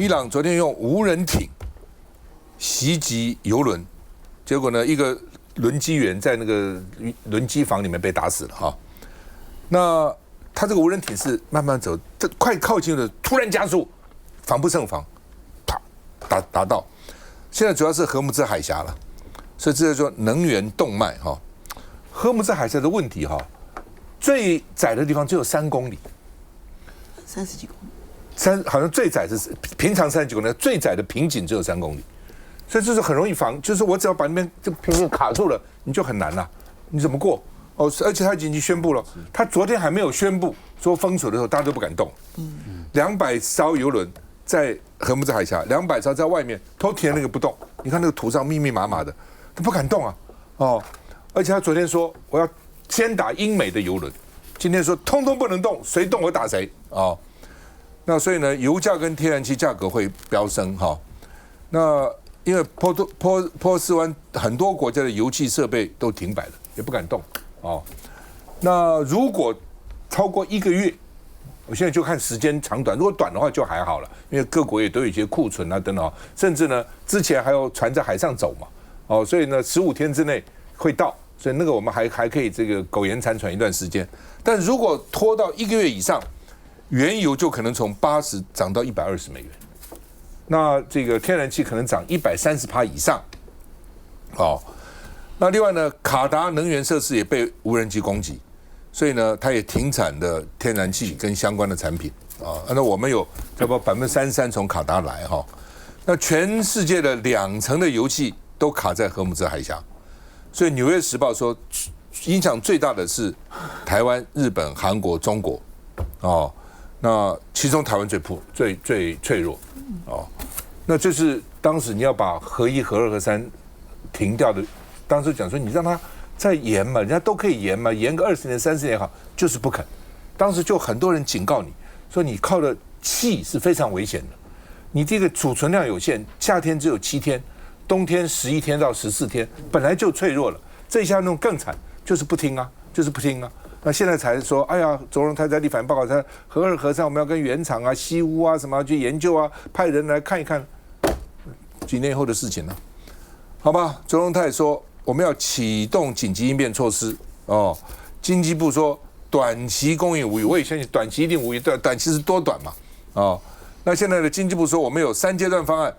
伊朗昨天用无人艇袭击油轮，结果呢，一个轮机员在那个轮机房里面被打死了哈。那他这个无人艇是慢慢走，这快靠近了，突然加速，防不胜防，啪打到。现在主要是荷姆兹海峡了，所以这叫做能源动脉哈。荷姆兹海峡的问题哈，最窄的地方只有3公里，30几公里。好像最窄是平常30几公里，最窄的瓶颈只有3公里，所以这是很容易防。就是我只要把那边这瓶颈卡住了，你就很难了，你怎么过？哦，而且他已经宣布了，他昨天还没有宣布说封锁的时候，大家都不敢动。200艘油轮在荷姆兹海峡，200艘在外面都停那个不动。你看那个图上密密麻麻的，他不敢动啊。哦，而且他昨天说我要先打英美的油轮，今天说通通不能动，谁动我打谁。哦，那所以呢，油价跟天然气价格会飙升哈。那因为波斯湾很多国家的油气设备都停摆了，也不敢动。哦，那如果超过1个月，我现在就看时间长短。如果短的话就还好了，因为各国也都有一些库存啊等等，甚至呢之前还有船在海上走嘛，哦，所以呢15天之内会到，所以那个我们还可以这个苟延残喘一段时间。但如果拖到1个月以上，原油就可能从80涨到120美元，那这个天然气可能涨130%以上，哦。那另外呢，卡达能源设施也被无人机攻击，所以呢，它也停产的天然气跟相关的产品啊。那我们有差不多33%从卡达来哈。那全世界的2成的油气都卡在荷姆兹海峡，所以《纽约时报》说，影响最大的是台湾、日本、韩国、中国哦。那其中台湾最脆弱哦。那就是当时你要把核1、核2、核3停掉的。当时讲说，你让他再延嘛，人家都可以延嘛，延个20年、30年好，就是不肯。当时就很多人警告你说，你靠的气是非常危险的。你这个储存量有限，夏天只有7天，冬天11天到14天，本来就脆弱了，这一下弄更惨，就是不听啊，就是不听啊。那现在才说，哎呀，卓荣泰在立法院报告，他核2、核3我们要跟原厂啊、西屋啊什么去研究啊，派人来看一看，几年以后的事情了，好吧？卓荣泰说。我们要启动紧急应变措施哦。经济部说短期供应无虞，我也相信短期一定无虞，短期是多短嘛？哦，那现在的经济部说我们有3阶段方案，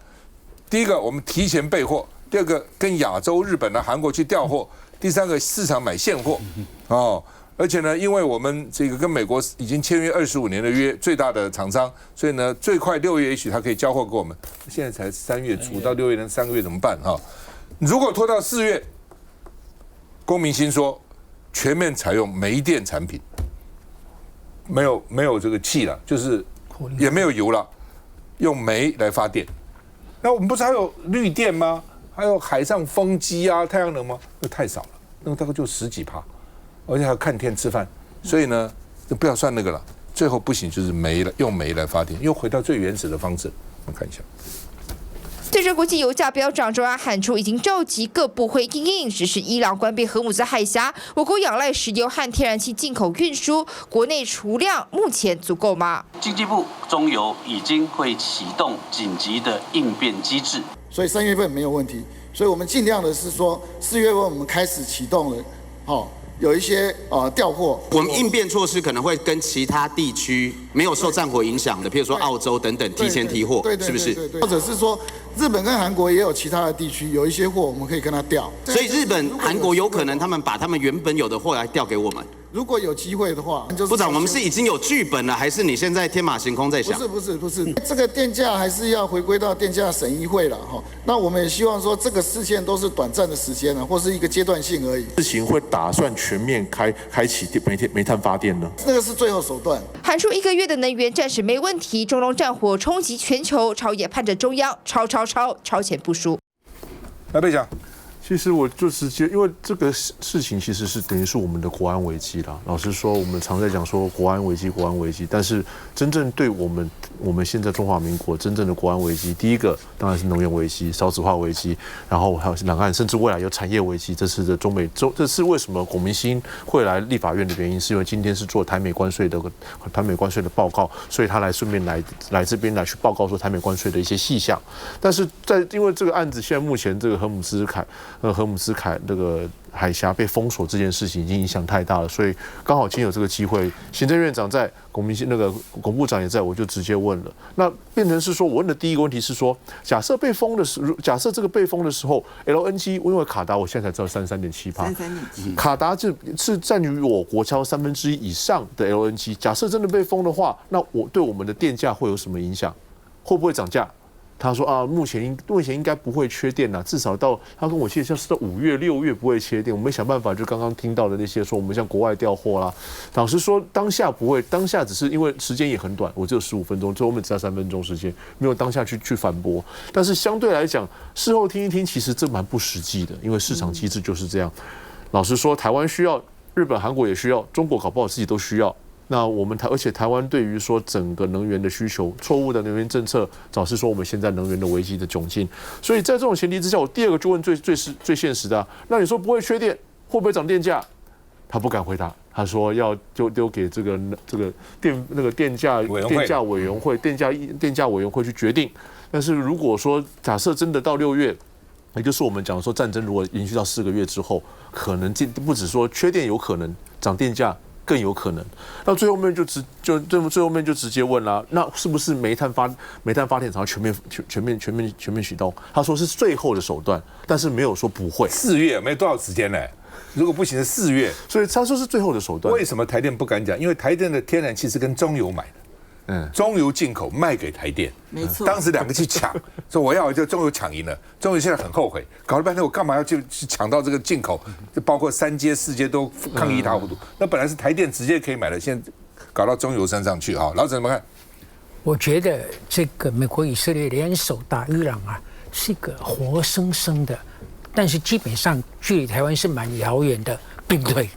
第一个我们提前备货，第二个跟亚洲、日本、韩国去调货，第三个市场买现货哦。而且呢，因为我们这个跟美国已经签约25年的约，最大的厂商，所以呢，最快6月也许他可以交货给我们。现在才3月初，到6月能3个月怎么办哈？如果拖到4月，龚明鑫说全面采用煤电产品，没有这个气了，就是也没有油了，用煤来发电。那我们不是还有绿电吗？还有海上风机啊、太阳能吗？那太少了，那个大概就10几%，而且还要看天吃饭。所以呢，就不要算那个了。最后不行就是煤了，用煤来发电，又回到最原始的方式。我们看一下。对着国际油价飙涨，中央喊出已经召集各部会因应，只是伊朗关闭荷姆兹海峡，我国仰赖石油和天然气进口运输，国内储量目前足够吗？经济部中油已经会启动紧急的应变机制，所以3月份没有问题，所以我们尽量的是说4月份我们开始启动了，有一些调货，我们应变措施可能会跟其他地区没有受战火影响的，譬如说澳洲等等，提前提货，是不是？或者是说日本跟韩国也有其他的地区有一些货，我们可以跟他调。所以日本、韩国有可能他们把他们原本有的货来调给我们。如果有机会的话，部长，我们是已经有剧本了，还是你现在天马行空在想？不是，这个电价还是要回归到电价审议会了哈。那我们也希望说，这个事件都是短暂的时间了，或是一个阶段性而已。事情会打算全面开启煤炭发电呢？那个是最后手段。喊出1个月的能源暂时没问题，中东战火冲击全球，朝野盼着中央超前部署。来，贝讲，其实我就直接，因为这个事情其实是等于是我们的国安危机啦。老实说，我们常在讲说国安危机，国安危机，但是真正对我们现在中华民国真正的国安危机，第一个当然是能源危机、少子化危机，然后还有两岸，甚至未来有产业危机。这次的这是为什么龚明鑫会来立法院的原因，是因为今天是做台美关税的报告，所以他顺便来这边来去报告说台美关税的一些细项。但是因为这个案子现在目前这个荷姆斯凯那个海峡被封锁这件事情已经影响太大了，所以刚好今天有这个机会，行政院长在，龚部长也在，我就直接问了。那变成是说，我问的第一个问题是说，假设这个被封的时候 ，LNG 因为卡达我现在才知道33.7%，卡达是占于我国超1/3以上的 LNG， 假设真的被封的话，那对我们的电价会有什么影响？会不会涨价？他说啊，目前应该不会缺电啦，至少他跟我记得像是到5月、6月不会缺电。我们想办法，就刚刚听到的那些说我们向国外调货啦。老实说，当下不会，当下只是因为时间也很短，我只有15分钟，最后面只要3分钟时间，没有当下去反驳。但是相对来讲，事后听一听，其实这蛮不实际的，因为市场机制就是这样。老实说，台湾需要，日本、韩国也需要，中国搞不好自己都需要。那而且台湾对于说整个能源的需求，错误的能源政策，导致说我们现在能源的危机的窘境。所以在这种前提之下，我第二个就问最现实的啊，那你说不会缺电，会不会涨电价？他不敢回答，他说要就丢给这个电价委员会去决定。但是如果说假设真的到6月，也就是我们讲说战争如果延续到4个月之后，可能不止说缺电有可能，涨电价更有可能。那最后面就直接问啦，那是不是煤炭发电厂全面启动？他说是最后的手段，但是没有说不会。4月没多少时间呢，如果不行是4月，所以他说是最后的手段。为什么台电不敢讲？因为台电的天然气是跟中油买的。中油进口卖给台电，没错。当时2个去抢，说我要就中油抢赢了，中油现在很后悔，搞了半天我干嘛要去抢到这个进口？就包括3阶、4阶都抗议一塌糊涂。那本来是台电直接可以买的，现在搞到中油身上去啊！老陈怎么看？我觉得这个美国以色列联手打伊朗啊，是一个活生生的，但是基本上距离台湾是蛮遥远的兵推。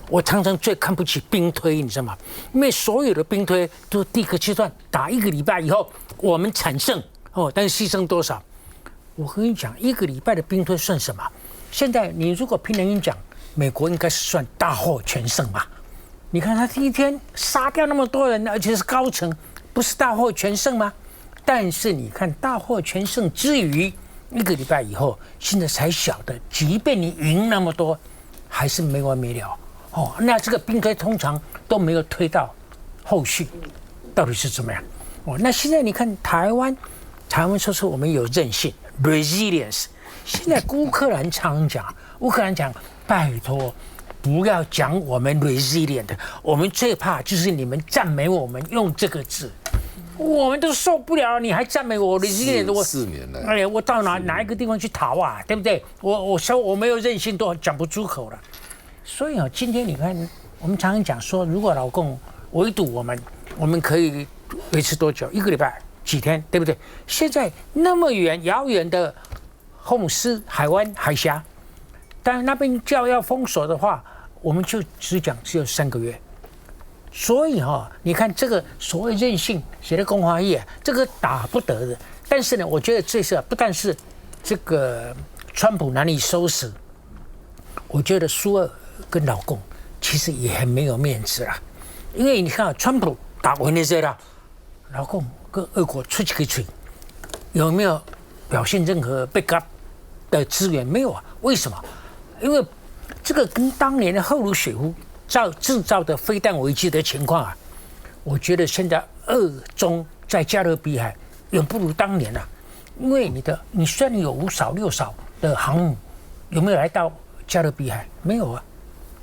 我常常最看不起兵推，你知道吗？因为所有的兵推都第一个阶段打1个礼拜以后，我们产胜但是牺牲多少？我跟你讲，1个礼拜的兵推算什么？现在你如果凭良心讲，美国应该是算大获全胜吧？你看他第一天杀掉那么多人，而且是高层，不是大获全胜吗？但是你看大获全胜之余，1个礼拜以后，现在才晓得，即便你赢那么多，还是没完没了。那这个兵推通常都没有推到后续，到底是怎么样？那现在你看台湾说是我们有韧性 resilience， 现在乌克兰常讲，拜托不要讲我们 resilient， 我们最怕就是你们赞美我们用这个字，我们都受不了，你还赞美我 resilient， 我4年了，哎，我到哪一个地方去逃啊？对不对？我说我没有韧性都讲不出口了。所以今天你看，我们常常讲说，如果老共围堵我们可以维持多久？1个礼拜、几天，对不对？现在那么遥远的荷姆斯海湾海峡，但是那边要封锁的话，我们就只有3个月。所以你看这个所谓韧性，写的公华义啊，这个打不得的。但是呢，我觉得这次不但是这个川普难以收拾，我觉得苏俄跟老共其实也很没有面子啦，因为你看川普打委内瑞拉，老共跟俄国出几个嘴，有没有表现任何 backup 的资源？没有啊，为什么？因为这个跟当年的赫鲁雪夫制造的飞弹危机的情况啊，我觉得现在俄中在加勒比海远不如当年啊，因为你虽然有5艘、6艘的航母，有没有来到加勒比海？没有啊。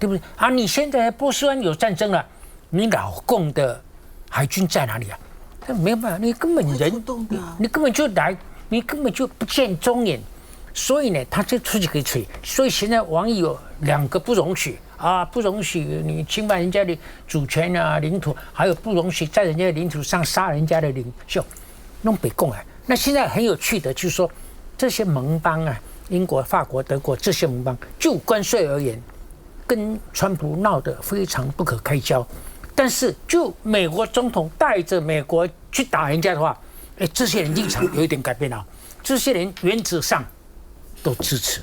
对不对啊？你现在波斯湾有战争了，你老共的海军在哪里啊？没有办法，你根本你根本就不见踪影。所以呢，他就出几个嘴。所以现在王毅有2个不容许啊，不容许你侵犯人家的主权啊、领土，还有不容许在人家的领土上杀人家的领袖，弄北共啊。那现在很有趣的就是说，这些盟邦啊，英国、法国、德国这些盟邦，就关税而言，跟川普闹得非常不可开交。但是就美国总统带着美国去打人家的话，这些人立场有一点改变了。这些人原则上都支持，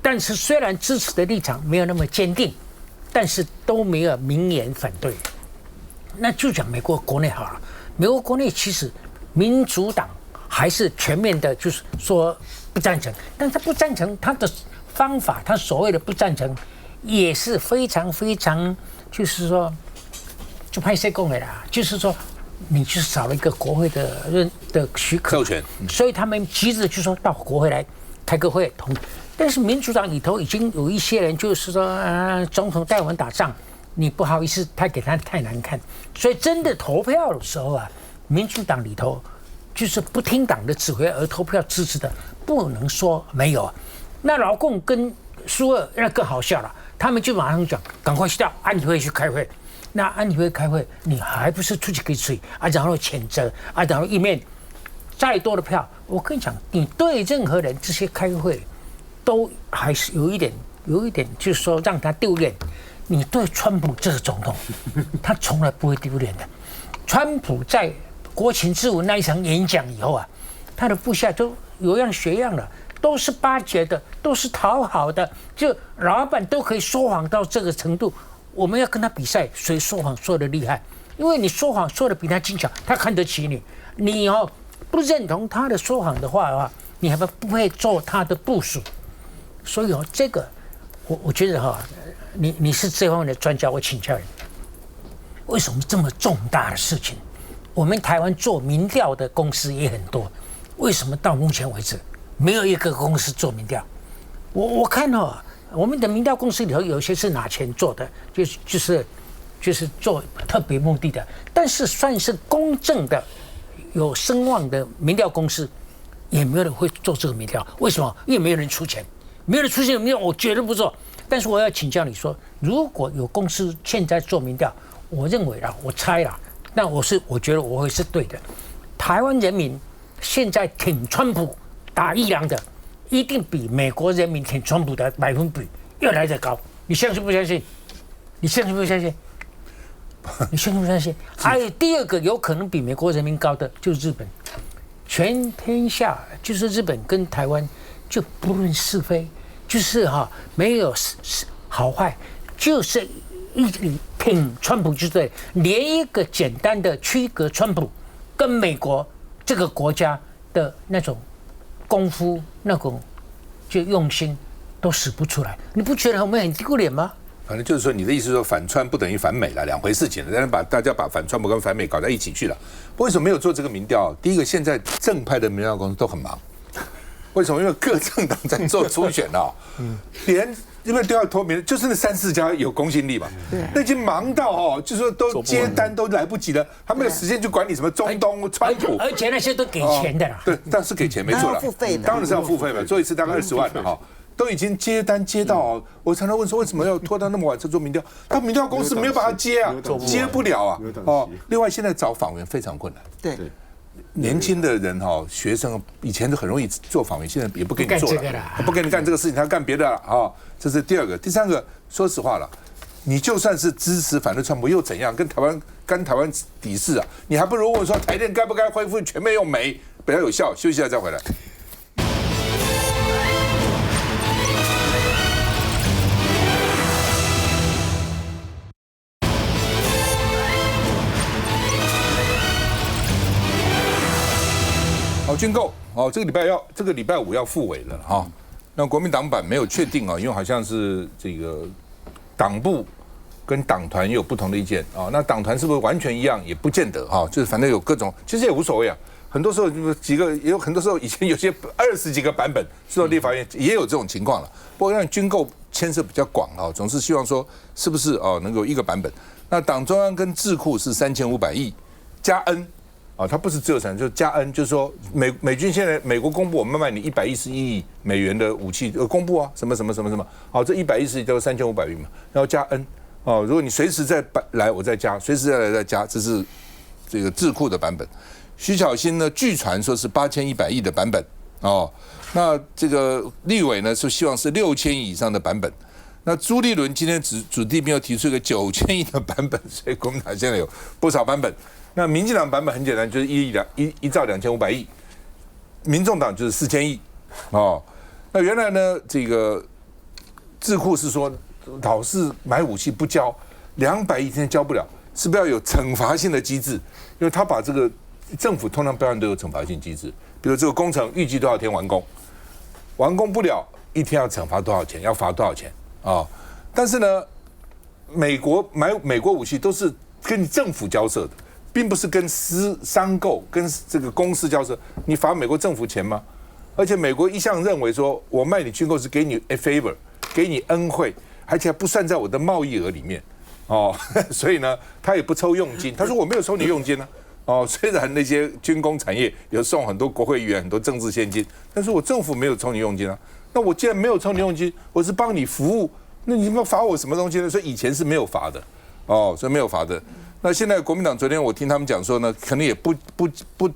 但是虽然支持的立场没有那么坚定，但是都没有明言反对。那就讲美国国内好了，美国国内其实民主党还是全面的，就是说不赞成，但他不赞成他的方法，他所谓的不赞成也是非常非常，就是说就拍摄供的啦，就是说你就是少了一个国会的许可授权，所以他们急着就说到国会来开个会同。但是民主党里头已经有一些人就是说，总统带我们打仗，你不好意思拍给他太难看，所以真的投票的时候啊，民主党里头就是不听党的指挥而投票支持的，不能说没有。那老共跟苏俄那更好笑了，他们就马上讲，赶快到安理会去开会。那安理会开会，你还不是出去给嘴啊，然后谴责啊，然后一面再多的票，我跟你讲，你对任何人这些开会都还是有一点，就是说让他丢脸。你对川普这个总统，他从来不会丢脸的。川普在国情咨文那一场演讲以后啊，他的部下都有样学样了，都是巴结的，都是讨好的，就老板都可以说谎到这个程度。我们要跟他比赛，谁说谎说的厉害？因为你说谎说的比他精巧，他看得起你。你不认同他的说谎的话，你还不会做他的部属。所以这个我觉得你是这方面的专家，我请教你，为什么这么重大的事情，我们台湾做民调的公司也很多，为什么到目前为止没有一个公司做民调？我看我们的民调公司里头有些是拿钱做的，就是做特别目的的，但是算是公正的、有声望的民调公司，也没有人会做这个民调。为什么？因为没有人出钱，没有人出钱，民调我绝对不做。但是我要请教你说，如果有公司现在做民调，我认为我猜啦，那我觉得我会是对的。台湾人民现在挺川普打伊朗的，一定比美国人民挺川普的百分比要来得高。你相信不相信？你相信不相信？你相信不相信？还有第二个有可能比美国人民高的就是日本，全天下就是日本跟台湾就不论是非，就是没有好坏，就是一挺川普就对，连一个简单的区隔川普跟美国这个国家的那种功夫、那种就用心都使不出来，你不觉得我们很丢脸吗？反正就是说，你的意思是说反川不等于反美了，两回事情了。但是大家把反川普跟反美搞在一起去了。为什么没有做这个民调？第一个，现在正派的民调公司都很忙。为什么？因为各政党在做初选因为都要投民，就是那3-4家有公信力嘛。那已经忙到就是说都接单都来不及了，他没有时间去管你什么中东、川普，而且那些都给钱的啦。对，但是给钱没错了，当然是要付费嘛，做一次大概20万了都已经接单接到，我常常问说为什么要拖到那么晚才做民调？他民调公司没有办法接接不了啊。另外现在找访员非常困难。对。年轻的人学生以前都很容易做访员，现在也不给你做了，不给你干这个事情，他干别的了这是第二个，第三个，说实话了，你就算是支持反对川普又怎样？跟台湾抵制啊？你还不如问说台电该不该恢复全面用煤，比较有效。休息一下再回来。军购这个礼拜五要复委了那国民党版没有确定因为好像是这个党部跟党团也有不同的意见那党团是不是完全一样也不见得就是反正有各种，其实也无所谓很多时候也有很多时候以前有些20几个版本，受到立法院也有这种情况了。不过让军购牵涉比较广总是希望说是不是能够一个版本。那党中央跟智库是3500亿加 N。它不是只有3，就是加 N， 就是说美军现在美国公布我们卖你111亿美元的武器，公布什么，这111亿叫3500亿嘛，然后加 N，如果你随时再来我再加，随时再来再加，这是这个智库的版本。徐巧芯呢，据传说是8100亿的版本哦。那这个立委呢是希望是6000亿以上的版本。那朱立伦今天主题没有提出一个9000亿的版本，所以国民党现在有不少版本。那民进党版本很简单，就是1兆2500亿，民众党就是4000亿。哦，那原来呢，这个智库是说，老是买武器不交，200亿今天交不了，是不是要有惩罚性的机制？因为他把这个政府通常标案都有惩罚性机制，比如这个工程预计多少天完工，完工不了1天要惩罚多少钱，要罚多少钱啊？但是呢，美国买美国武器都是跟你政府交涉的，并不是跟商购跟这个公司交涉，你罚美国政府钱吗？而且美国一向认为说，我卖你军购是给你 a favor， 给你恩惠，而且还不算在我的贸易额里面，哦，所以呢，他也不抽佣金。他说我没有收你佣金呢，哦，虽然那些军工产业有送很多国会议员很多政治现金，但是我政府没有抽你佣金啊。那我既然没有抽你佣金，我是帮你服务，那你们罚我什么东西呢？所以以前是没有罚的，哦，所以没有罚的。那现在国民党昨天我听他们讲说呢，可能也不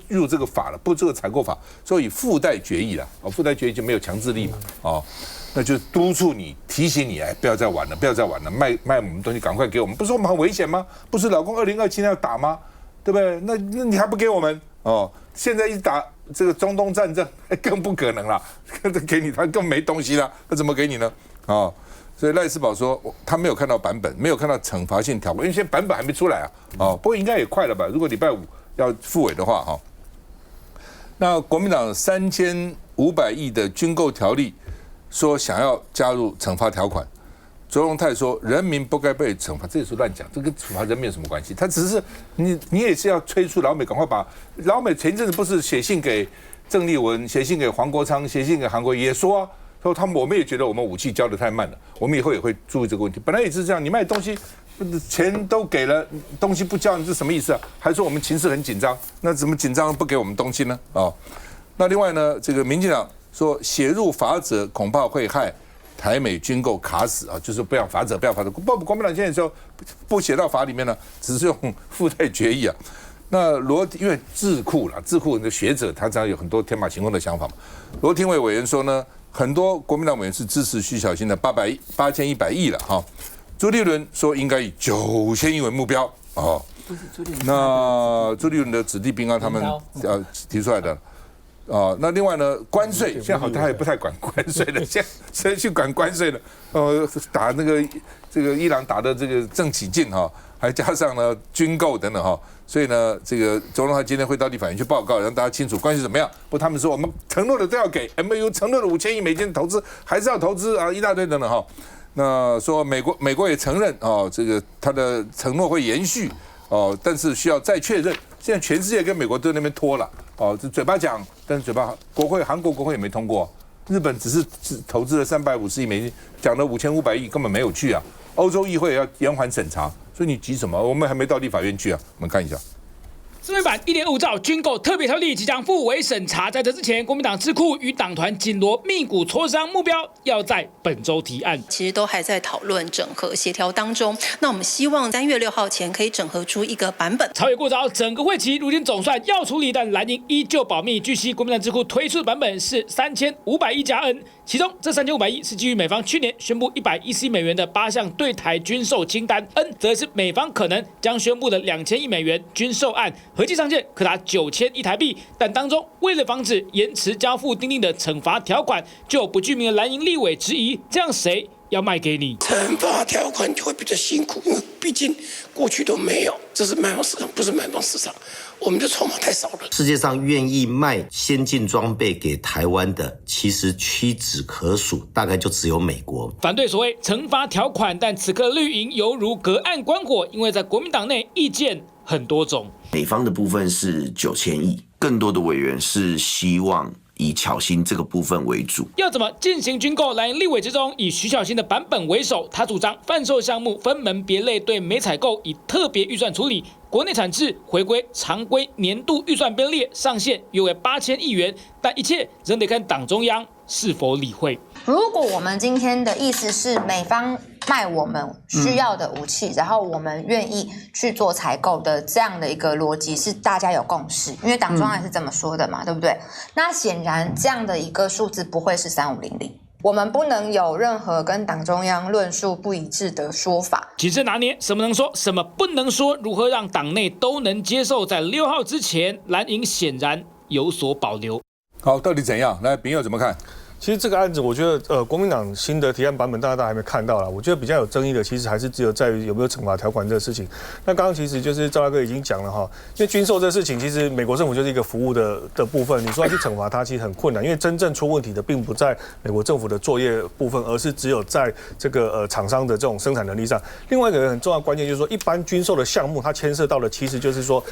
入这个法了，不这个采购法，所以附带决议了，哦，附带决议就没有强制力嘛，哦，那就督促你、提醒你，哎，不要再玩了，不要再玩了，卖我们东西赶快给我们，不是我们很危险吗？不是老公2027年要打吗？对不对？那你还不给我们？哦，现在一打这个中东战争，更不可能了，给你他更没东西了，他怎么给你呢？哦。所以赖士葆说，他没有看到版本，没有看到惩罚性条款，因为现在版本还没出来啊。哦，不过应该也快了吧？如果礼拜5要复委的话，哈。那国民党3500亿的军购条例，说想要加入惩罚条款。卓荣泰说，人民不该被惩罚，这也是乱讲，这跟处罚人民有什么关系？他只是你也是要催促老美赶快把老美前一阵子不是写信给郑丽文，写信给黄国昌，写信给韩国瑜也说啊。说我们也觉得我们武器交得太慢了，我们以后也会注意这个问题。本来也是这样，你卖东西，钱都给了，东西不交，你是什么意思啊？还说我们情势很紧张，那怎么紧张不给我们东西呢？哦，那另外呢，这个民进党说写入法则恐怕会害台美军购卡死啊，就是不要法则，不要法则。国民党现在说不写到法里面呢，只是用附带决议啊。那因为智库的学者，他这样有很多天马行空的想法嘛。罗廷伟委员说呢。很多国民党委员是支持徐小新的8100亿了哈，朱立伦说应该以9000亿为目标哦。那朱立伦的子弟兵啊，他们提出来的那另外呢，关税现在好，他也不太管关税了，现在谁去管关税了？打这个伊朗打的这个正起劲哈，还加上呢军购等等哈。所以呢，这个卓荣泰今天会到立法院去报告，让大家清楚关系怎么样。不，他们说我们承诺的都要给 ，MOU 承诺了5000亿美金的投资，还是要投资啊，一大堆等等哈。那说美国也承认这个他的承诺会延续但是需要再确认。现在全世界跟美国都在那边拖了这嘴巴讲，但是韩国国会也没通过，日本只是投资了350亿美金，讲了5500亿根本没有去啊。欧洲议会要延缓审查。所以你急什么？我们还没到立法院去啊！我们看一下。四位版1.5兆军购特别条例即将复委审查，在这之前，国民党智库与党团紧锣密鼓磋商，目标要在本周提案。其实都还在讨论整合协调当中。那我们希望3月6号前可以整合出一个版本。朝野过招，整个会期如今总算要处理，但蓝营依旧保密。据悉，国民党智库推出的版本是3500亿加 N， 其中这3500亿是基于美方去年宣布110亿美元的8项对台军售清单 ，N 则是美方可能将宣布的2000亿美元军售案。合计上限可达9000亿台币，但当中为了防止延迟交付订定的惩罚条款，就有不具名的蓝营立委质疑，这样谁要卖给你？惩罚条款就会比较辛苦，因为毕竟过去都没有，这是卖方市场，不是买方市场，我们的筹码太少了。世界上愿意卖先进装备给台湾的，其实屈指可数，大概就只有美国。反对所谓惩罚条款，但此刻绿营犹如隔岸观火，因为在国民党内意见很多种。美方的部分是9000亿，更多的委员是希望以巧芯这个部分为主。要怎么进行军购？蓝营立委之中，以徐小新的版本为首，他主张贩售项目分门别类，对美采购以特别预算处理，国内产制回归常规年度预算编列，上限约为8000亿元，但一切仍得看党中央是否理会。如果我们今天的意思是美方卖我们需要的武器，然后我们愿意去做采购的这样的一个逻辑是大家有共识，因为党中央是这么说的嘛，对不对？那显然这样的一个数字不会是3500。我们不能有任何跟党中央论述不一致的说法。谨慎拿捏，什么能说，什么不能说，如何让党内都能接受？在6号之前，蓝营显然有所保留。好，到底怎样？来，秉佑怎么看？其实这个案子，我觉得国民党新的提案版本，大家还没看到啦。我觉得比较有争议的，其实还是只有在于有没有惩罚条款这个事情。那刚刚其实就是赵大哥已经讲了哈，因为军售这事情，其实美国政府就是一个服务的部分，你说要去惩罚它，其实很困难，因为真正出问题的并不在美国政府的作业部分，而是只有在这个厂商的这种生产能力上。另外一个很重要的关键就是说，一般军售的项目，它牵涉到的其实就是说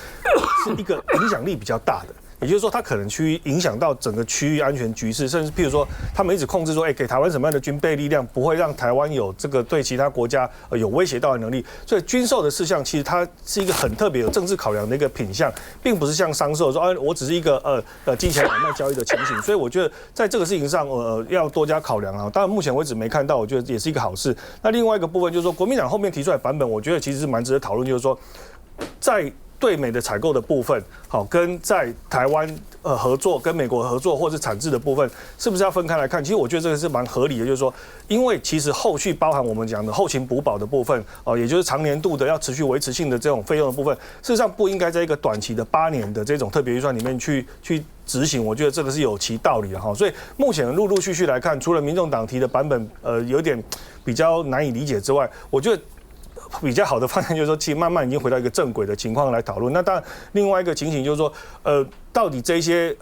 是一个影响力比较大的。也就是说，它可能影响到整个区域安全局势，甚至譬如说，他们一直控制说，给台湾什么样的军备力量，不会让台湾有这个对其他国家有威胁到的能力。所以军售的事项，其实它是一个很特别有政治考量的一个品项，并不是像商售说，我只是一个金钱买卖交易的情形。所以我觉得在这个事情上，要多加考量啊。当然，目前为止没看到，我觉得也是一个好事。那另外一个部分就是说，国民党后面提出来的版本，我觉得其实是蛮值得讨论，就是说，在对美的采购的部分，好，跟在台湾合作、跟美国合作或是产制的部分，是不是要分开来看？其实我觉得这个是蛮合理的，就是说，因为其实后续包含我们讲的后勤补保的部分，也就是长年度的要持续维持性的这种费用的部分，事实上不应该在一个短期的8年的这种特别预算里面去执行，我觉得这个是有其道理的哈。所以目前陆陆续续来看，除了民众党提的版本有点比较难以理解之外，我觉得比较好的方向就是说，其实慢慢已经回到一个正轨的情况来讨论。那当然，另外一个情形就是说，到底这些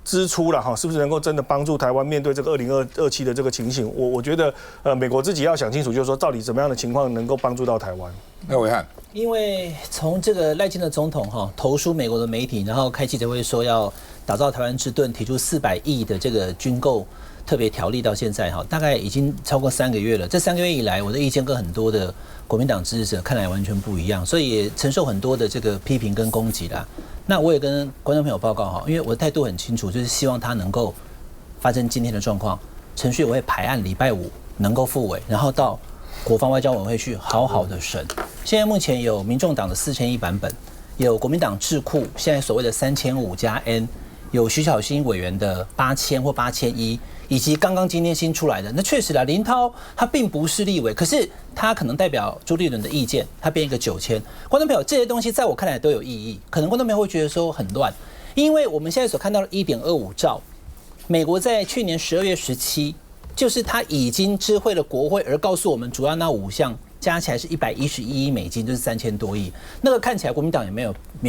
支出了哈，是不是能够真的帮助台湾面对这个2027的这个情形？我觉得美国自己要想清楚，就是说到底怎么样的情况能够帮助到台湾。那伟汉，因为从这个赖清德总统投书美国的媒体，然后开记者会说要打造台湾之盾，提出400亿的这个军购特别条例到现在大概已经超过3个月了。这3个月以来，我的意见跟很多的国民党支持者看来完全不一样，所以也承受很多的这个批评跟攻击啦。那我也跟观众朋友报告因为我的态度很清楚，就是希望他能够发生今天的状况，程序委会排案礼拜5能够复委，然后到国防外交委员会去好好的审。现在目前有民众党的4000亿版本，有国民党智库现在所谓的3500+N， 有徐巧芯委员的8000或8100，以及刚刚今天新出来的，那确实啦，林涛他并不是立委，可是他可能代表朱立伦的意见，他编一个9000。观众朋友，这些东西在我看来都有意义，可能观众朋友会觉得说很乱，因为我们现在所看到的1.25兆，美国在去年12月17，就是他已经知会了国会，而告诉我们主要那5项加起来是111亿美金，就是3000多亿，那个看起来国民党也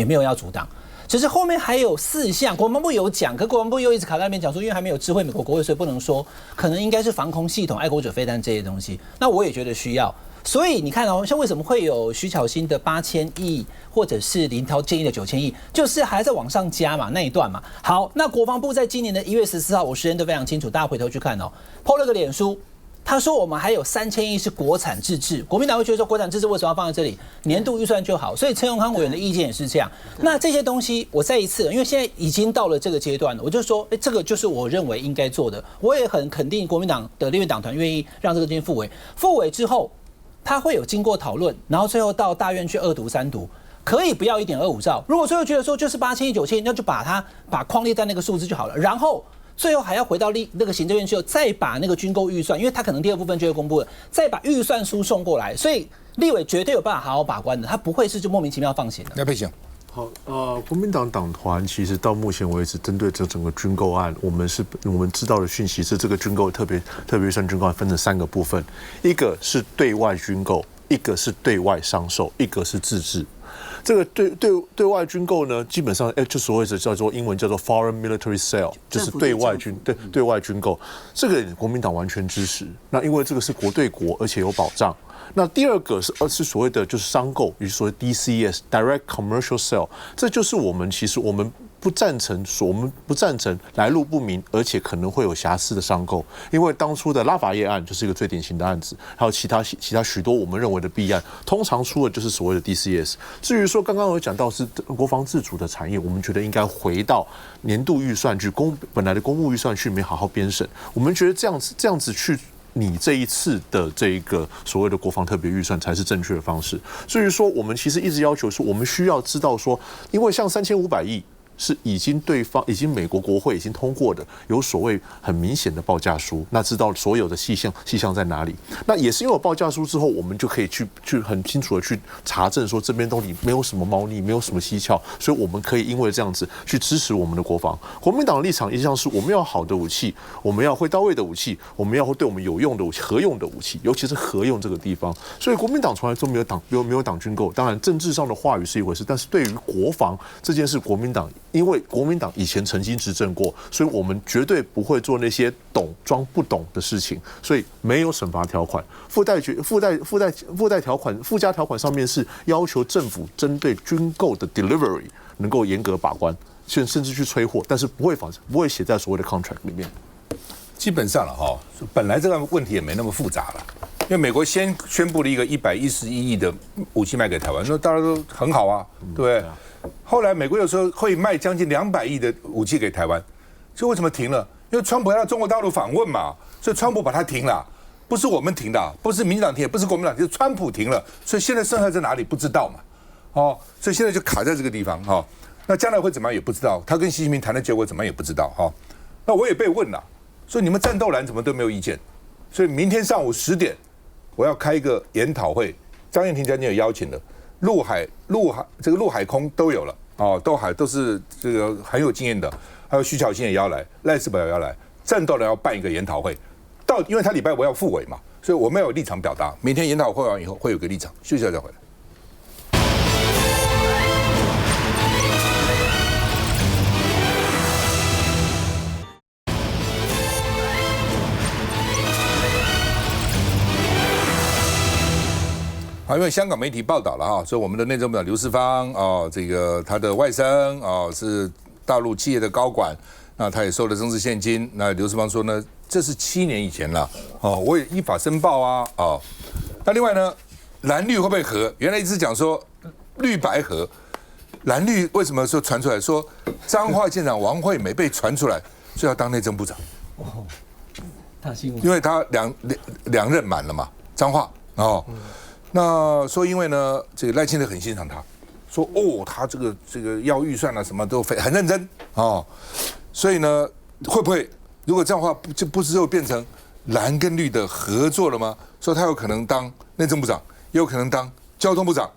没有要阻挡。只是后面还有4项，国防部有讲，可国防部又一直卡在那边讲说，因为还没有知会美国国会，所以不能说，可能应该是防空系统、爱国者飞弹这些东西。那我也觉得需要，所以你看像为什么会有徐巧芯的8000亿，或者是林涛建议的9000亿，就是还在往上加嘛，那一段嘛。好，那国防部在今年的1月14号，我时间都非常清楚，大家回头去看po 了个脸书。他说我们还有3000亿是国产自制，国民党会觉得说国产自制为什么要放在这里？年度预算就好，所以陈永康委员的意见也是这样。那这些东西我再一次，因为现在已经到了这个阶段了，我就说，这个就是我认为应该做的。我也很肯定国民党的立院党团愿意让这个东西复委，复委之后，他会有经过讨论，然后最后到大院去2读3读。可以不要1.25兆，如果最后觉得说就是8000亿9000亿，那就把框列在那个数字就好了，然后最后还要回到那个行政院去，再把那个军购预算，因为他可能第2部分就会公布了，再把预算书送过来，所以立委绝对有办法好好把关的，他不会是就莫名其妙放行的。赖佩祥，好，国民党党团其实到目前为止，针对这整个军购案，我们知道的讯息是，这个军购特别预算军购案分成3个部分，一个是对外军购，一个是对外商售，一个是自制。这个对外军购呢，基本上就所谓的叫做英文叫做 foreign military sale， 就是对外军购，这个国民党完全支持。那因为这个是国对国，而且有保障。那第2个是所谓的就是商购，也就是所谓 DCS direct commercial sale， 这就是其实我们不赞成来路不明，而且可能会有瑕疵的上购，因为当初的拉法叶案就是一个最典型的案子，还有其他许多我们认为的弊案，通常出的就是所谓的 DCS。至于说刚刚有讲到是国防自主的产业，我们觉得应该回到年度预算去本来的公务预算去里面好好编审，我们觉得这样子去。你这一次的这一个所谓的国防特别预算才是正确的方式。至于说我们其实一直要求说，我们需要知道说，因为像3500亿。是已经美国国会已经通过的，有所谓很明显的报价书，那知道所有的细项在哪里。那也是因为有报价书之后，我们就可以去很清楚的去查证说这边东西没有什么猫腻，没有什么蹊跷，所以我们可以因为这样子去支持我们的国防。国民党的立场一向是我们要好的武器，我们要会到位的武器，我们要对我们有用的武器、合用的武器，尤其是合用这个地方。所以国民党从来都没有党军购，当然政治上的话语是一回事，但是对于国防这件事，国民党。因为国民党以前曾经执政过，所以我们绝对不会做那些装不懂的事情，所以没有惩罚条款。附加条款上面是要求政府针对军购的 delivery 能够严格把关，甚至去催货，但是不会写在所谓的 contract 里面。基本上了哈，本来这个问题也没那么复杂了，因为美国先宣布了一个111亿的武器卖给台湾，那大家都很好啊，对不对？后来美国有时候会卖将近200亿的武器给台湾，就为什么停了？因为川普要到中国大陆访问嘛，所以川普把它停了，不是我们停的，不是民进党停，也不是国民党停，是川普停了，所以现在剩下在哪里不知道嘛，所以现在就卡在这个地方那将来会怎么样也不知道，他跟习近平谈的结果怎么样也不知道那我也被问了，说你们战斗蓝怎么都没有意见，所以明天上午10点我要开一个研讨会，张燕婷将军有邀请的。陆海空都有了都是这个很有经验的，还有徐巧芯也要来，赖士葆也要来，战斗蓝要办一个研讨会，因为他礼拜5要复委嘛，所以我们要有立场表达。明天研讨会完以后会有个立场，休息一下再回来。因为香港媒体报道了所以我们的内政部长刘世芳这个他的外甥是大陆企业的高管，那他也收了政治现金。那刘世芳说呢，这是7年以前了我也依法申报那另外呢，蓝绿会不会合？原来一直讲说绿白合，蓝绿为什么说传出来说彰化县长王惠美被传出来所以要当内政部长？因为他两任满了嘛，彰化那说因为呢，这个赖清德很欣赏他，说他这个要预算什么都很认真所以呢，会不会如果这样的话，就不是又变成蓝跟绿的合作了吗？说他有可能当内政部长，也有可能当交通部长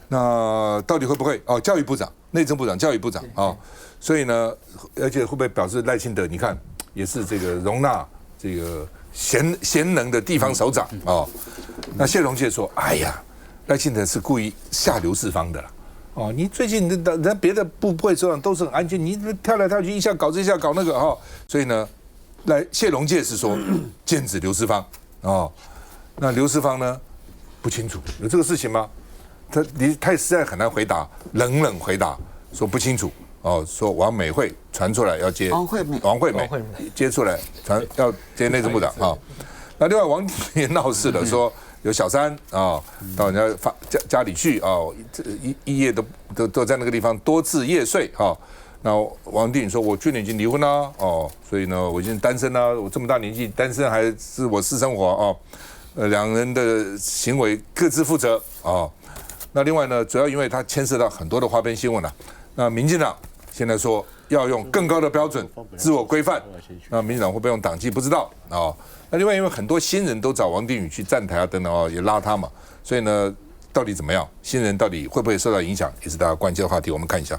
那到底会不会教育部长、内政部长、教育部长所以呢，而且会不会表示赖清德你看也是这个容纳这个贤能的地方首长那谢龙介说：“哎呀，赖清德是故意吓刘世芳的啦。你最近人别的部会首长都是很安静，你跳来跳去，一下搞这一下搞那个所以呢，谢龙介是说剑指刘世芳那刘世芳呢不清楚有这个事情吗？他也实在很难回答，冷回答说不清楚说王美惠传出来要接王惠美接出来要接内政部长那另外王定也闹事了，说有小三到人家家里去一夜都在那个地方多次夜睡那王定说我去年已经离婚了所以呢我已经单身了，我这么大年纪单身还是我私生活两人的行为各自负责那另外呢，主要因为他牵涉到很多的花边新闻那民进党现在说要用更高的标准自我规范，那民进党会不会用党纪不知道那另外因为很多新人都找王定宇去站台等等也拉他嘛，所以呢到底怎么样？新人到底会不会受到影响，也是大家关切的话题。我们看一下。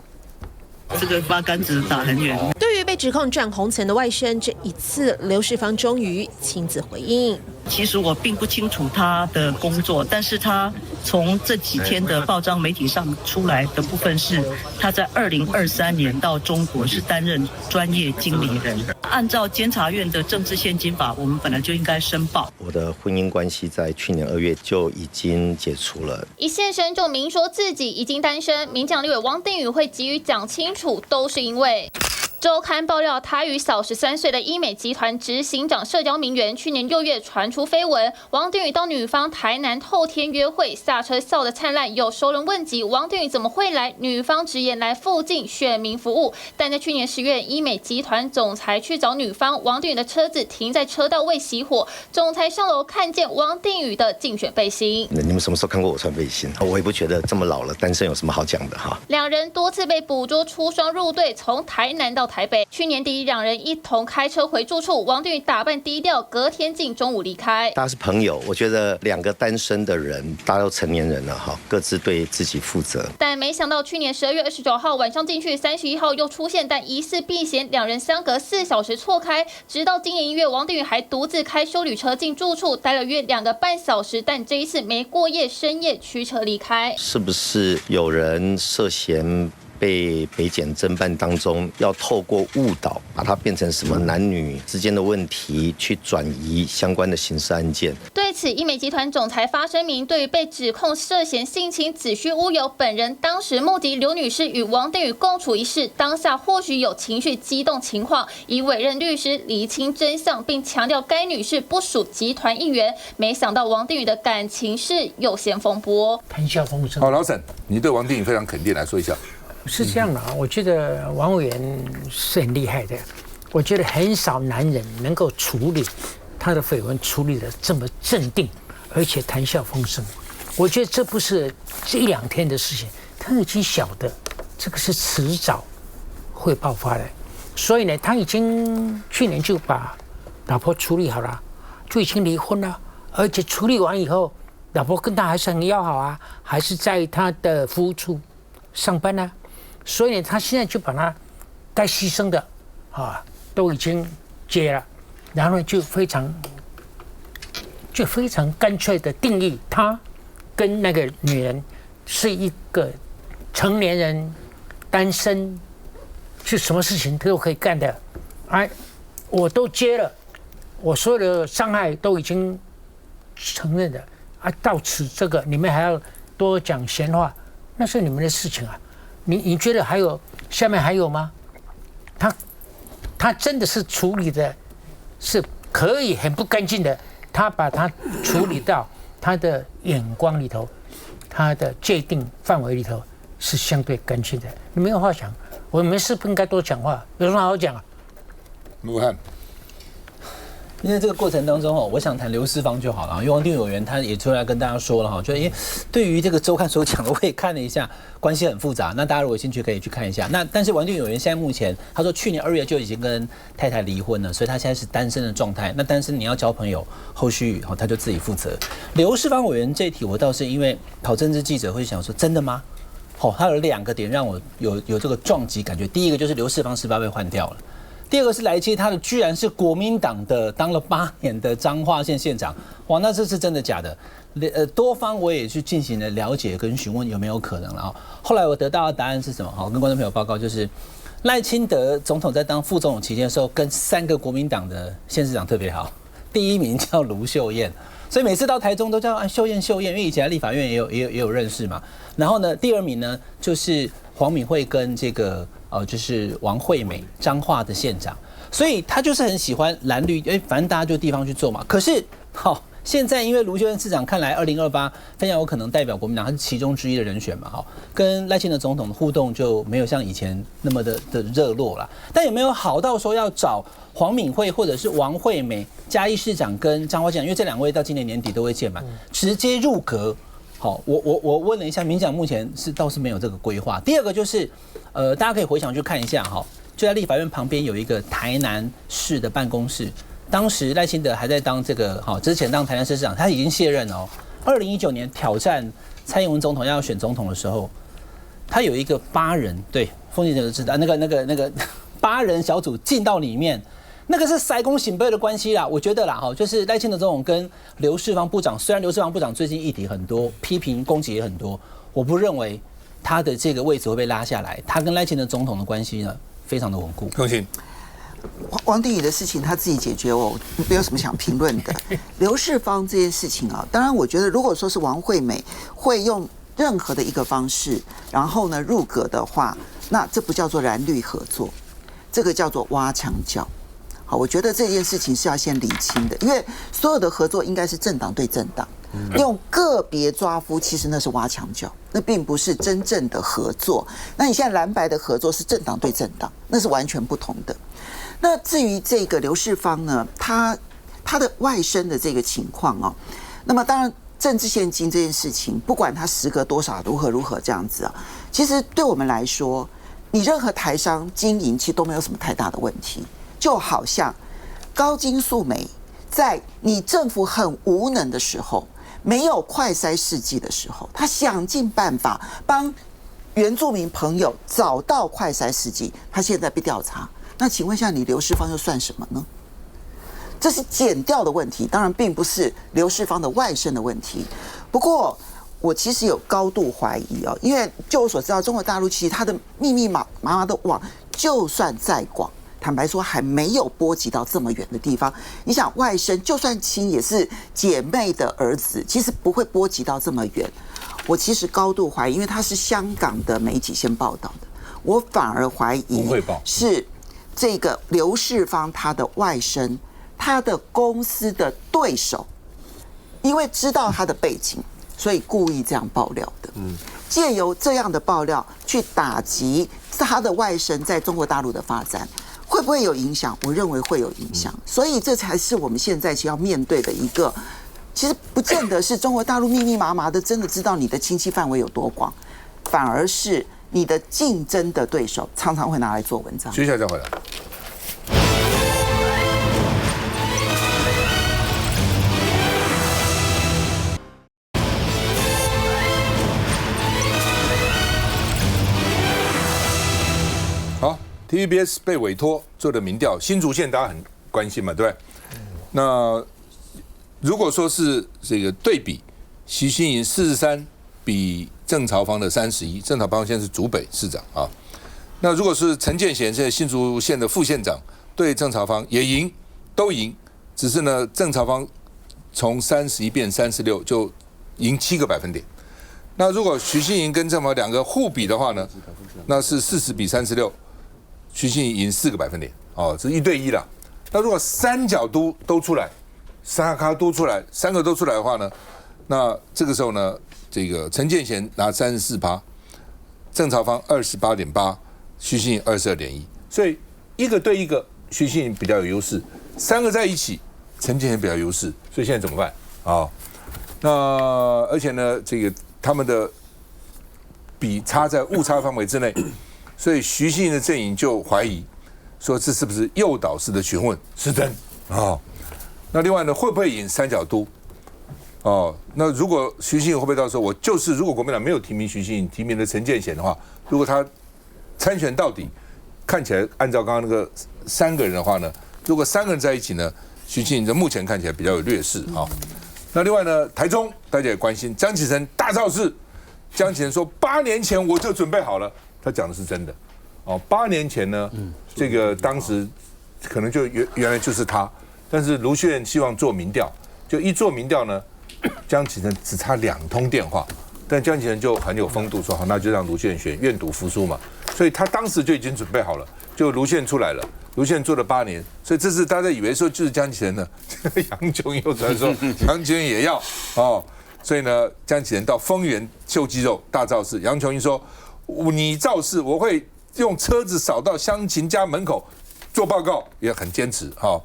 这个八竿子打很远。对于被指控占红层的外甥，这一次刘世芳终于亲自回应。其实我并不清楚他的工作，但是他从这几天的报章媒体上出来的部分是，他在2023年到中国是担任专业经理人。按照监察院的政治献金法，我们本来就应该申报。我的婚姻关系在去年2月就已经解除了。一现身就明说自己已经单身，民进党立委王定宇会急于讲清楚，都是因为。周刊爆料，他与小13岁的医美集团执行长社交名媛去年6月传出绯闻。王定宇到女方台南后天约会，下车笑得灿烂。有熟人问及王定宇怎么会来，女方直言来附近选民服务。但在去年10月，医美集团总裁去找女方，王定宇的车子停在车道未熄火，总裁上楼看见王定宇的竞选背心。你们什么时候看过我穿背心？我也不觉得这么老了单身有什么好讲的哈。两人多次被捕捉出双入队，从台南到台北。去年底，两人一同开车回住处，王定宇打扮低调，隔天近中午离开。大家是朋友，我觉得2个单身的人，大家都成年人了哈，各自对自己负责。但没想到去年12月29号晚上进去，31号又出现，但疑似避嫌，两人相隔4小时错开。直到今年1月，王定宇还独自开休旅车进住处，待了约2个半小时，但这一次没过夜，深夜驱车离开。是不是有人涉嫌？被北检侦办当中，要透过误导，把它变成什么男女之间的问题，去转移相关的刑事案件。对此，医美集团总裁发声明，对于被指控涉嫌性侵，子虚乌有。本人当时目击刘女士与王定宇共处一室，当下或许有情绪激动情况，已委任律师厘清真相，并强调该女士不属集团一员。没想到王定宇的感情事又掀风波。谈笑风生。好，老沈，你对王定宇非常肯定，来说一下。是这样的啊，我觉得王委员是很厉害的。我觉得很少男人能够处理他的绯闻处理的这么镇定，而且谈笑风生。我觉得这不是这1、2天的事情，他已经晓得这个是迟早会爆发的。所以呢，他已经去年就把老婆处理好了，就已经离婚了。而且处理完以后，老婆跟他还是很要好啊，还是在他的服务处上班啊。所以他现在就把他该牺牲的都已经接了，然后就非常干脆的定义他跟那个女人是一个成年人，单身，是什么事情都可以干的。哎，我都接了，我所有的伤害都已经承认了啊，到此这个你们还要多讲闲话，那是你们的事情啊。你觉得还有下面还有吗？他真的是处理的是可以很不干净的，他把它处理到他的眼光里头，他的界定范围里头是相对干净的。你没有话讲，我们是不应该多讲话，有什么好讲啊？武汉。因为这个过程当中我想谈刘世芳就好了，因为王定宇委员他也出来跟大家说了就因为对于这个周刊所讲的，我也看了一下，关系很复杂。那大家如果有兴趣可以去看一下。但是王定宇委员现在目前他说去年2月就已经跟太太离婚了，所以他现在是单身的状态。那单身你要交朋友，后续他就自己负责。刘世芳委员这一题，我倒是因为跑政治记者会想说，真的吗？他有2个点让我有这个撞击感觉。第一个就是刘世芳18被换掉了。第二个是来接他的，居然是国民党的当了8年的彰化县县长，哇，那这是真的假的？多方我也去进行了了解跟询问有没有可能了后来我得到的答案是什么？跟观众朋友报告，就是赖清德总统在当副总统期间的时候，跟3个国民党的县市长特别好。第1名叫卢秀燕，所以每次到台中都叫秀燕，因为以前在立法院也有认识嘛。然后呢，第2名呢就是黄敏惠跟这个就是王惠美，彰化的县长，所以他就是很喜欢蓝绿，反正大家就地方去做嘛。可是现在因为卢秀燕市长看来2028非常有可能代表国民党，他是其中之一的人选嘛，跟赖清德总统的互动就没有像以前那么的热络了。但有没有好到说要找黄敏惠或者是王惠美嘉义市长跟彰化县长，因为这2位到今年年底都会届满，直接入阁？我问了一下，民进党目前倒是没有这个规划。第二个就是，大家可以回想去看一下就在立法院旁边有一个台南市的办公室，当时赖清德还在当这个之前当台南市市长，他已经卸任了2019年挑战蔡英文总统要选总统的时候，他有一个8人，对，凤姐就知道那个8人小组进到里面，那个是塞公醒背的关系啦。我觉得啦，就是赖清德总统跟刘世芳部长，虽然刘世芳部长最近议题很多，批评攻击也很多，我不认为他的这个位置会被拉下来。他跟赖清德总统的关系呢，非常的稳固。更新。王定宇的事情他自己解决，我没有什么想评论的。刘世芳这件事情啊，当然我觉得如果说是王惠美会用任何的一个方式，然后呢入阁的话，那这不叫做蓝绿合作，这个叫做挖墙脚。好，我觉得这件事情是要先理清的，因为所有的合作应该是政党对政党，用个别抓夫，其实那是挖墙脚，那并不是真正的合作。那你现在蓝白的合作是政党对政党，那是完全不同的。那至于这个刘世芳呢，他的外甥的这个情况哦，那么当然政治现金这件事情，不管他时隔多少如何这样子啊，其实对我们来说，你任何台商经营其实都没有什么太大的问题。就好像高金素梅在你政府很无能的时候，没有快筛试剂的时候，他想尽办法帮原住民朋友找到快筛试剂，他现在被调查。那请问一下，你刘世芳又算什么呢？这是检调的问题，当然并不是刘世芳的外甥的问题。不过我其实有高度怀疑哦，因为就我所知道，中国大陆其实它的密密麻麻的网，就算再广，坦白说还没有波及到这么远的地方。你想外甥就算亲也是姐妹的儿子，其实不会波及到这么远。我其实高度怀疑，因为他是香港的媒体先报道的，我反而怀疑是这个刘世芳他的外甥，他的公司的对手，因为知道他的背景，所以故意这样爆料的。借由这样的爆料去打击他的外甥在中国大陆的发展。会不会有影响？我认为会有影响，所以这才是我们现在其实要面对的一个。其实不见得是中国大陆密密麻麻的真的知道你的亲戚范围有多广，反而是你的竞争的对手常常会拿来做文章。接下来再回来。好。TVBS 被委托做的民调，新竹县大家很关心嘛，对不对？那如果说是这个对比，徐欣莹43比郑朝芳的31，郑朝芳现在是竹北市长啊。那如果是陈建贤，现在新竹县的副县长，对郑朝芳也赢，都赢，只是呢，郑朝芳从31变36，就赢7个百分点。那如果徐欣莹跟郑朝芳两个互比的话呢，那是40比36。徐欣莹赢4个百分点，哦，这是1对1了。那如果三角都出来，三咖都出来，3个都出来的话呢，那这个时候呢，这个陈建贤拿34%，郑朝芳28.8%，徐欣莹22.1%，所以1个对1个，徐欣莹比较有优势，3个在一起，陈建贤比较有优势，所以现在怎么办啊？那而且呢，这个他们的比差在误差范围之内。所以徐欣莹的阵营就怀疑说，这是不是诱导式的询问失真啊？那另外呢，会不会引三角都？哦，那如果徐欣莹会不会到时候我就是如果国民党没有提名徐欣莹，提名了陈建贤的话，如果他参选到底，看起来按照刚刚那个3个人的话呢，如果3个人在一起呢，徐欣莹目前看起来比较有劣势啊。那另外呢，台中大家也关心江启臣大造势，江启臣说8年前我就准备好了。他讲的是真的，哦，8年前呢，这个当时可能就原来就是他，但是卢秀燕希望做民调，就一做民调呢，江启臣只差2通电话，但江启臣就很有风度说好，那就让卢秀燕选，愿赌服输嘛，所以他当时就已经准备好了，就卢秀燕出来了，卢秀燕做了8年，所以这是大家以为说就是江启臣呢，杨琼又出来说杨琼也要哦，所以呢，江启臣到丰原秀肌肉大造势，杨琼英说。你造势，我会用车子扫到乡亲家门口做报告，也很坚持哈。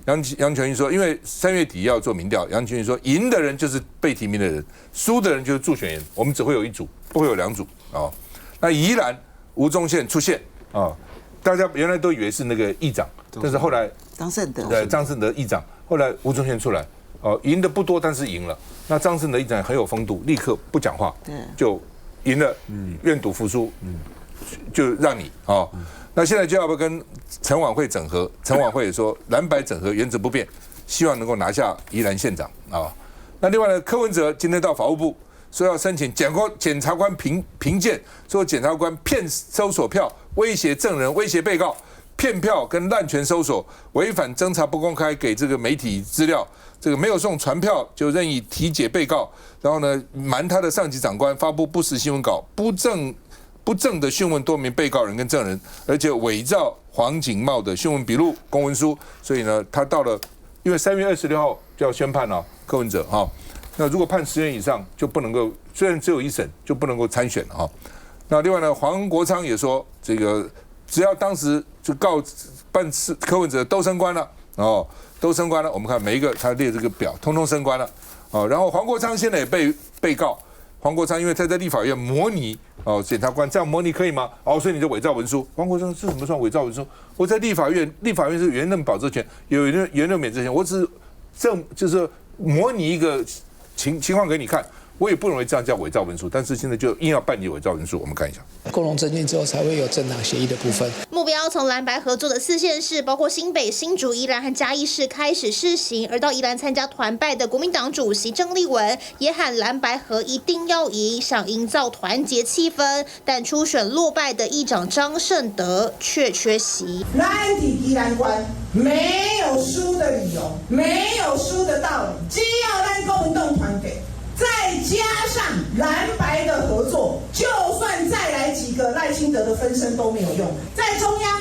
杨琼英说，因为3月底要做民调，杨琼英说，赢的人就是被提名的人，输的人就是助选人，我们只会有1组，不会有2组啊。那宜兰吴宗宪出现啊，大家原来都以为是那个议长，但是后来张胜德对张胜德议长，后来吴宗宪出来，哦，赢的不多，但是赢了。那张胜德议长很有风度，立刻不讲话，就。赢了，愿赌服输，就让你哦。那现在就要不要跟陈琬惠整合？陈琬惠也说蓝白整合原则不变，希望能够拿下宜兰县长啊。那另外呢，柯文哲今天到法务部说要申请检察官评鉴，说检察官骗搜索票、威胁证人、威胁被告、骗票跟滥权搜索，违反侦查不公开给这个媒体资料，这个没有送传票就任意提解被告，然后呢瞒他的上级长官发布不实新闻稿，不正的讯问多名被告人跟证人，而且伪造黄景茂的讯问笔录、公文书，所以呢，他到了，因为3月26号就要宣判了柯文哲哈，那如果判10年以上就不能够，虽然只有1审就不能够参选了哈。那另外呢，黄国昌也说，这个只要当时就办事柯文哲都升官了哦，都升官了。我们看每一个他列这个表，通通升官了哦。然后黄国昌现在也被告。黄国昌因为他在立法院模拟检察官这样模拟可以吗？所以你就伪造文书。黄国昌是怎么算伪造文书？我在立法院是原任保证权，有原任免责权，我只是就是模拟一个情况给你看，我也不认为这样叫伪造文书。但是现在就硬要办理伪造文书，我们看一下。共同证件之后才会有政党协议的部分。目标从蓝白合作的4县市，包括新北、新竹、宜兰和嘉义市开始试行。而到宜兰参加团拜的国民党主席郑丽文也喊蓝白合一定要赢，想营造团结气氛。但初选落败的议长张胜德却缺席。咱在宜兰县没有输的理由，没有输的道理，只要咱国民党团结。再加上蓝白的合作，就算再来几个赖清德的分身都没有用。在中央，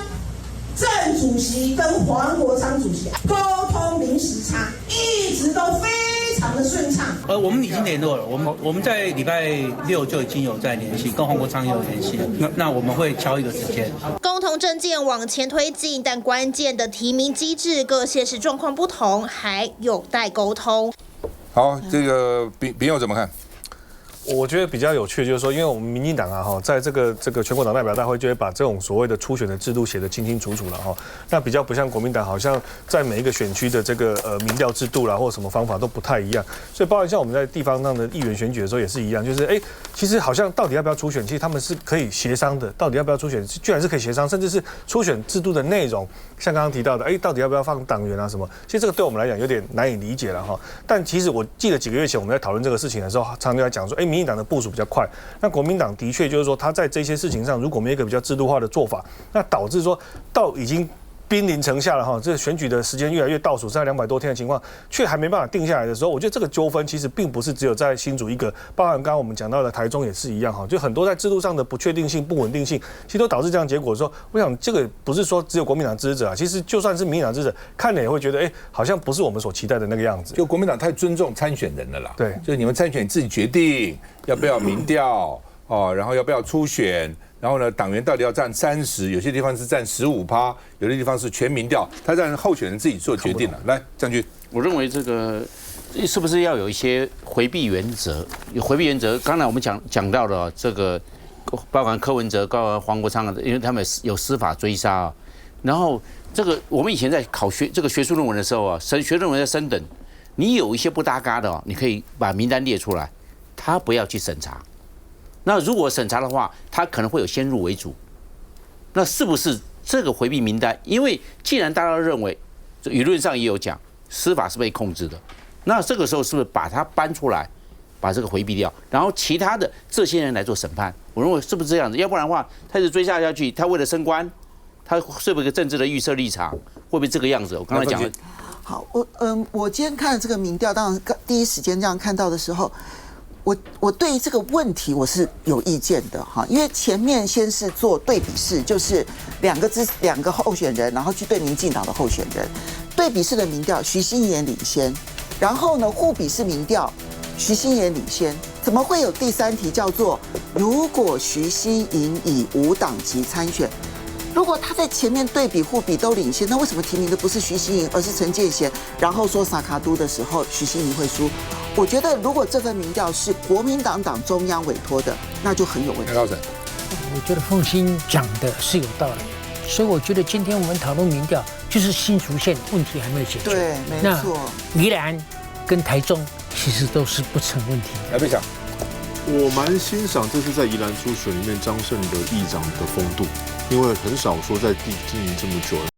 郑主席跟黄国昌主席沟通零时差，一直都非常的顺畅。我们已经联络了，我们在礼拜6就已经有在联系，跟黄国昌也有联系。那我们会敲一个时间。共同政见往前推进，但关键的提名机制各县市状况不同，还有待沟通。好，这个丙友怎么看？我觉得比较有趣的就是说，因为我们民进党啊在这个全国党代表大会就会把这种所谓的初选的制度写得清清楚楚了哈。那比较不像国民党，好像在每一个选区的这个民调制度啦或什么方法都不太一样。所以包括像我们在地方上的议员选举的时候也是一样，就是其实好像到底要不要初选，其实他们是可以协商的。到底要不要初选，居然是可以协商，甚至是初选制度的内容，像刚刚提到的，到底要不要放党员啊什么？其实这个对我们来讲有点难以理解了哈。但其实我记得几个月前我们在讨论这个事情的时候，常常在讲说，民进党的部署比较快，那国民党的确就是说，他在这些事情上如果没有一个比较制度化的做法，那导致说到已经兵临城下了哈，这个选举的时间越来越倒数，剩下200多天的情况，却还没办法定下来的时候，我觉得这个纠纷其实并不是只有在新竹一个，包含刚刚我们讲到的台中也是一样哈，就很多在制度上的不确定性、不稳定性，其实都导致这样结果的时候，我想这个不是说只有国民党支持者啊，其实就算是民进党支持者，看了也会觉得，好像不是我们所期待的那个样子。就国民党太尊重参选人了啦，对，就是你们参选你自己决定要不要民调然后要不要初选。然后呢，党员到底要占30%，有些地方是占15%，有的地方是全民调，他让候选人自己做决定了。来，将军，我认为这个是不是要有一些回避原则？回避原则，刚才我们讲到了这个，包含柯文哲、包含黄国昌，因为他们有司法追杀然后这个我们以前在考这个学术论文的时候学术论文在升等，你有一些不搭嘎的你可以把名单列出来，他不要去审查。那如果审查的话，他可能会有先入为主。那是不是这个回避名单？因为既然大家都认为，舆论上也有讲，司法是被控制的，那这个时候是不是把它搬出来，把这个回避掉，然后其他的这些人来做审判？我认为是不是这样子？要不然的话，他是追下去，他为了升官，他是不是一个政治的预设立场？会不会这个样子？我刚才讲了。好，我今天看了这个民调，当然第一时间这样看到的时候。我对这个问题我是有意见的哈，因为前面先是做对比式，就是两个候选人，然后去对民进党的候选人，对比式的民调，徐欣妍领先，然后呢互比式民调，徐欣妍领先，怎么会有第3题叫做如果徐欣莹以无党籍参选？如果他在前面对比互比都领先，那为什么提名的不是徐欣莹，而是陈建贤？然后说萨卡都的时候，徐欣莹会输？我觉得如果这份民调是国民党党中央委托的，那就很有问题。我觉得凤馨讲的是有道理，所以我觉得今天我们讨论民调，就是新竹县问题还没有解决。对，没错。宜兰跟台中其实都是不成问题的。来，贝强。我蛮欣赏这次在宜兰初选里面张胜的议长的风度，因为很少说在地经营这么久了。